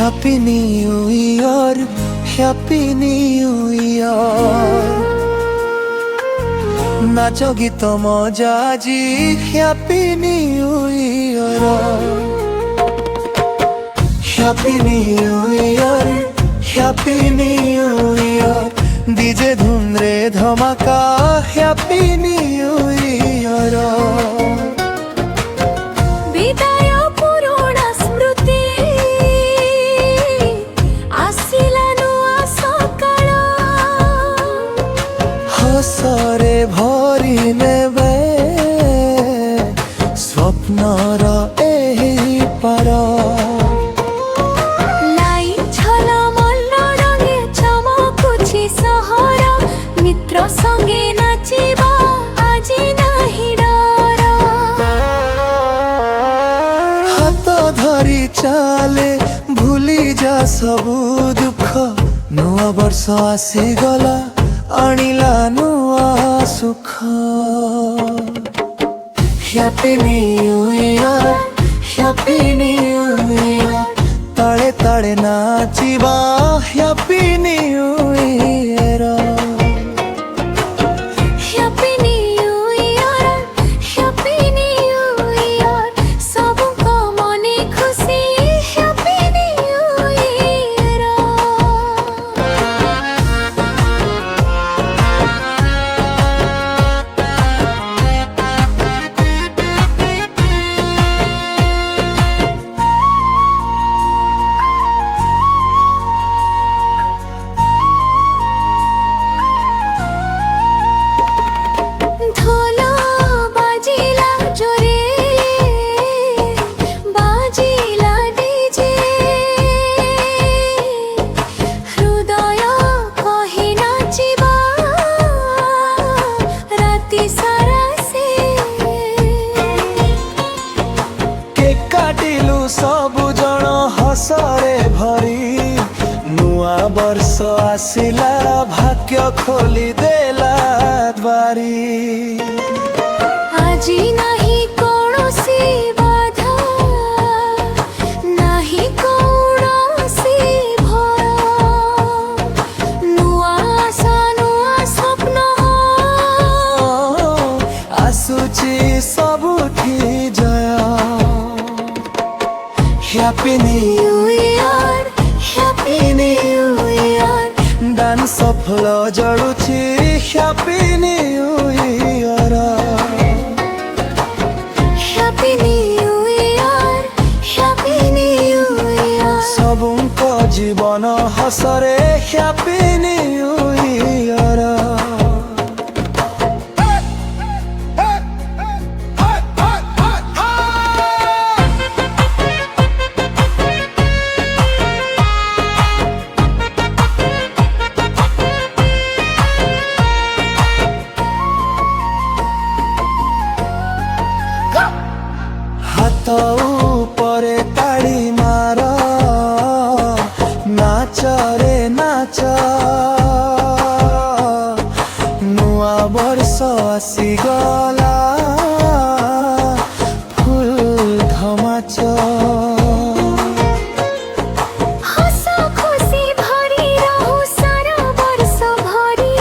Happy New Year, Happy New Year। नाचो गीत मजा जी Happy New Year, Happy New Year, Happy New Year। DJ धुन रे धमाका Happy New Year। हसरे भरी नेबे स्वप्नर एही पार। लाइन झलमल रंगे चमकुछि सहर, मित्र संगे नाचिबा आजी नाही डर। हाथ धरी चाले भूली जा सबु दुख, नुआ वर्ष आसीगला आनिला नुआ सुख। Happy New Year, Happy New Year। ताळे ताळे नाचिबा Happy New Year। Happy New Year, Happy New Year। सबको मने खुशी Happy New Year। ढोल बाजिला जोरे, बाजिला डीजे। हृदय कहि नाचिबा राति सारा से। केक काटिलु सबु जण हसरे भरी, नुआ वर्ष आसिला भाग्य खोली देला द्वारी। आजी नाही कोनोसी बाधा, नाही कोनोसी भय। नुआ आशा नुआ स्वप्न आसुची सबुठी जय। Happy New Year, Happy New Year। Dance सफल जड़ुची Happy New Year। Happy New Year, Happy New Year। सबुको जीवन हसरे Happy New Year। हाथ ऊपरे ताड़ी मार, नाच रे नाच। नुआ वर्ष आसीगला फुल धमाच। हस खुशी भरी रहु सारा वर्ष भरी,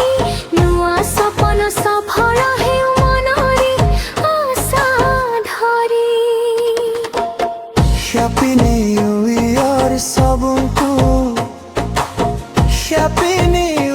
नुआ सपन सफल हेउ मनरे आशा धरी। Happy New Year सबको, Happy New